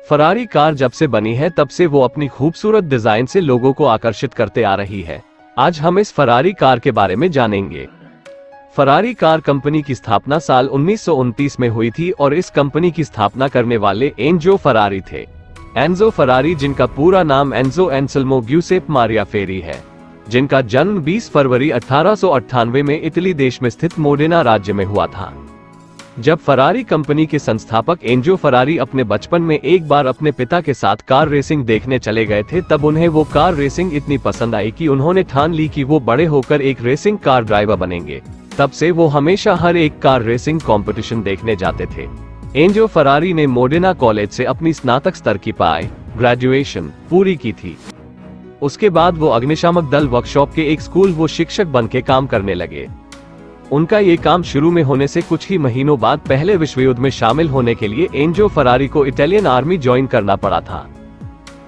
Ferrari car जब से बनी है तब से वो अपनी खूबसूरत डिजाइन से लोगों को आकर्षित करते आ रही है। आज हम इस फरारी कार के बारे में जानेंगे। फरारी कार कंपनी की स्थापना साल 1929 में हुई थी और इस कंपनी की स्थापना करने वाले एंजो फरारी थे। एंजो फरारी, जिनका पूरा नाम एंजो एंसेल्मो ग्यूसेप मारिया फेरी है, जिनका जन्म 20 फरवरी 1898 में इटली देश में स्थित मोडेना राज्य में हुआ था। जब फरारी कंपनी के संस्थापक एंजो फरारी अपने बचपन में एक बार अपने पिता के साथ कार रेसिंग देखने चले गए थे, तब उन्हें वो कार रेसिंग इतनी पसंद आई कि उन्होंने ठान ली कि वो बड़े होकर एक रेसिंग कार ड्राइवर बनेंगे। तब से वो हमेशा हर एक कार रेसिंग कंपटीशन देखने जाते थे। एंजो फरारी ने मोडेना कॉलेज से अपनी स्नातक स्तर की ग्रेजुएशन पूरी की थी। उसके बाद वो अग्निशामक दल वर्कशॉप के एक स्कूल वो शिक्षक बन के काम करने लगे। उनका ये काम शुरू में होने से कुछ ही महीनों बाद पहले विश्व युद्ध में शामिल होने के लिए एंजो फरारी को इटालियन आर्मी ज्वाइन करना पड़ा था।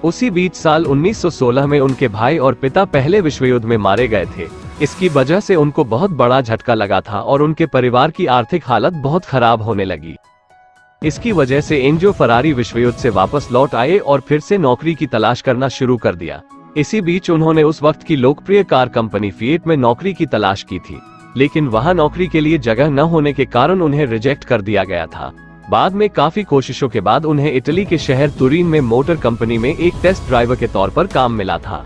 उसी बीच साल 1916 में उनके भाई और पिता पहले विश्व युद्ध में मारे गए थे। इसकी वजह से उनको बहुत बड़ा झटका लगा था और उनके परिवार की आर्थिक हालत बहुत खराब होने लगी। इसकी वजह से एंजो फरारी विश्व युद्ध से वापस लौट आए और फिर से नौकरी की तलाश करना शुरू कर दिया। इसी बीच उन्होंने उस वक्त की लोकप्रिय कार कंपनी फिएट में नौकरी की तलाश की थी, लेकिन वहां नौकरी के लिए जगह न होने के कारण उन्हें रिजेक्ट कर दिया गया था। बाद में काफी कोशिशों के बाद उन्हें इटली के शहर तुरीन में मोटर कंपनी में एक टेस्ट ड्राइवर के तौर पर काम मिला था।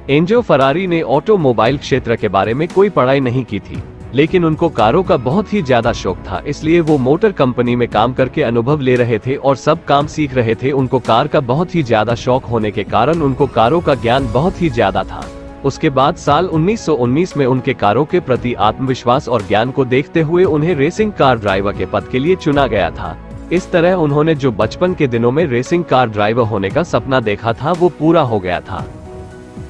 एंजो फरारी ने ऑटोमोबाइल क्षेत्र के बारे में कोई पढ़ाई नहीं की थी, लेकिन उनको कारों का बहुत ही ज्यादा शौक था, इसलिए वो मोटर कंपनी में काम करके अनुभव ले रहे थे और सब काम सीख रहे थे। उनको कार का बहुत ही ज्यादा शौक होने के कारण उनको कारों का ज्ञान बहुत ही ज्यादा था। उसके बाद साल 1919 में उनके कारों के प्रति आत्मविश्वास और ज्ञान को देखते हुए उन्हें रेसिंग कार ड्राइवर के पद के लिए चुना गया था। इस तरह उन्होंने जो बचपन के दिनों में रेसिंग कार ड्राइवर होने का सपना देखा था वो पूरा हो गया था।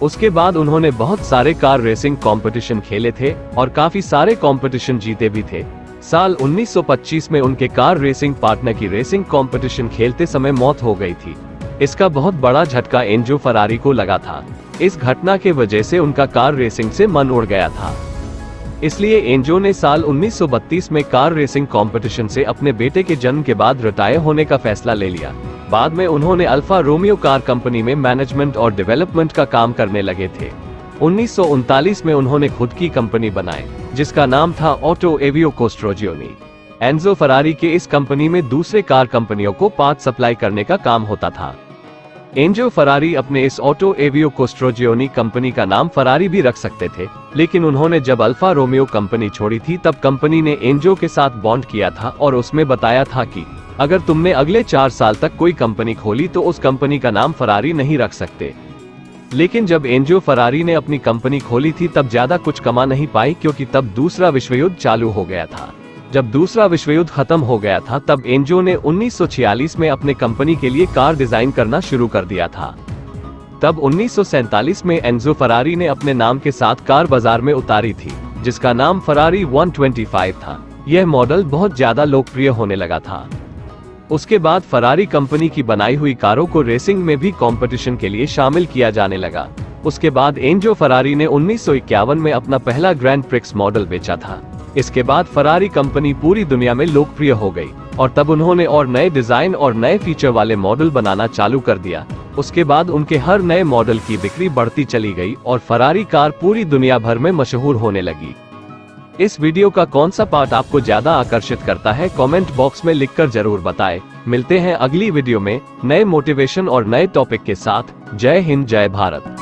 उसके बाद उन्होंने बहुत सारे कार रेसिंग कंपटीशन खेले थे और काफी सारे कंपटीशन जीते भी थे। साल 1925 में उनके कार रेसिंग पार्टनर की रेसिंग कंपटीशन खेलते समय मौत हो गई थी। इसका बहुत बड़ा झटका एंजो फरारी को लगा था। इस घटना के वजह से उनका कार रेसिंग से मन उड़ गया था। इसलिए एंजो ने साल 1932 में कार रेसिंग कंपटीशन से अपने बेटे के जन्म के बाद रिटायर होने का फैसला ले लिया। बाद में उन्होंने अल्फा रोमियो कार कंपनी में मैनेजमेंट और डेवलपमेंट का काम करने लगे थे। 1939 में उन्होंने खुद की कंपनी बनाई, जिसका नाम था ऑटो एवियो कोस्ट्रोजियोनी। एंजो फरारी के इस कंपनी में दूसरे कार कंपनियों को पार्ट सप्लाई करने का काम होता था। एंजो फरारी अपने इस ऑटो एवियो कोस्ट्रोजियोनी कंपनी का नाम फरारी भी रख सकते थे, लेकिन उन्होंने जब अल्फा रोमियो कंपनी छोड़ी थी तब कंपनी ने एंजो के साथ बॉन्ड किया था और उसमें बताया था कि अगर तुमने अगले 4 साल तक कोई कंपनी खोली तो उस कंपनी का नाम फरारी नहीं रख सकते। लेकिन जब एंजो फरारी ने अपनी कंपनी खोली थी तब ज्यादा कुछ कमा नहीं पाई, क्योंकि तब दूसरा विश्व युद्ध चालू हो गया था। जब दूसरा विश्व युद्ध खत्म हो गया था तब एंजो ने 1946 में अपने कंपनी के लिए कार डिजाइन करना शुरू कर दिया था। तब 1947 में एंजो फरारी ने अपने नाम के साथ कार बाजार में उतारी थी, जिसका नाम फरारी 125 था। यह मॉडल बहुत ज्यादा लोकप्रिय होने लगा था। उसके बाद फरारी कंपनी की बनाई हुई कारों को रेसिंग में भी कंपटीशन के लिए शामिल किया जाने लगा। उसके बाद एंजो फरारी ने 1951 में अपना पहला ग्रैंड प्रिक्स मॉडल बेचा था। इसके बाद फरारी कंपनी पूरी दुनिया में लोकप्रिय हो गई और तब उन्होंने और नए डिजाइन और नए फीचर वाले मॉडल बनाना चालू कर दिया। उसके बाद उनके हर नए मॉडल की बिक्री बढ़ती चली गई और फरारी कार पूरी दुनिया भर में मशहूर होने लगी। इस वीडियो का कौन सा पार्ट आपको ज्यादा आकर्षित करता है, कमेंट बॉक्स में लिखकर जरूर बताएं। मिलते हैं अगली वीडियो में नए मोटिवेशन और नए टॉपिक के साथ। जय हिंद, जय भारत।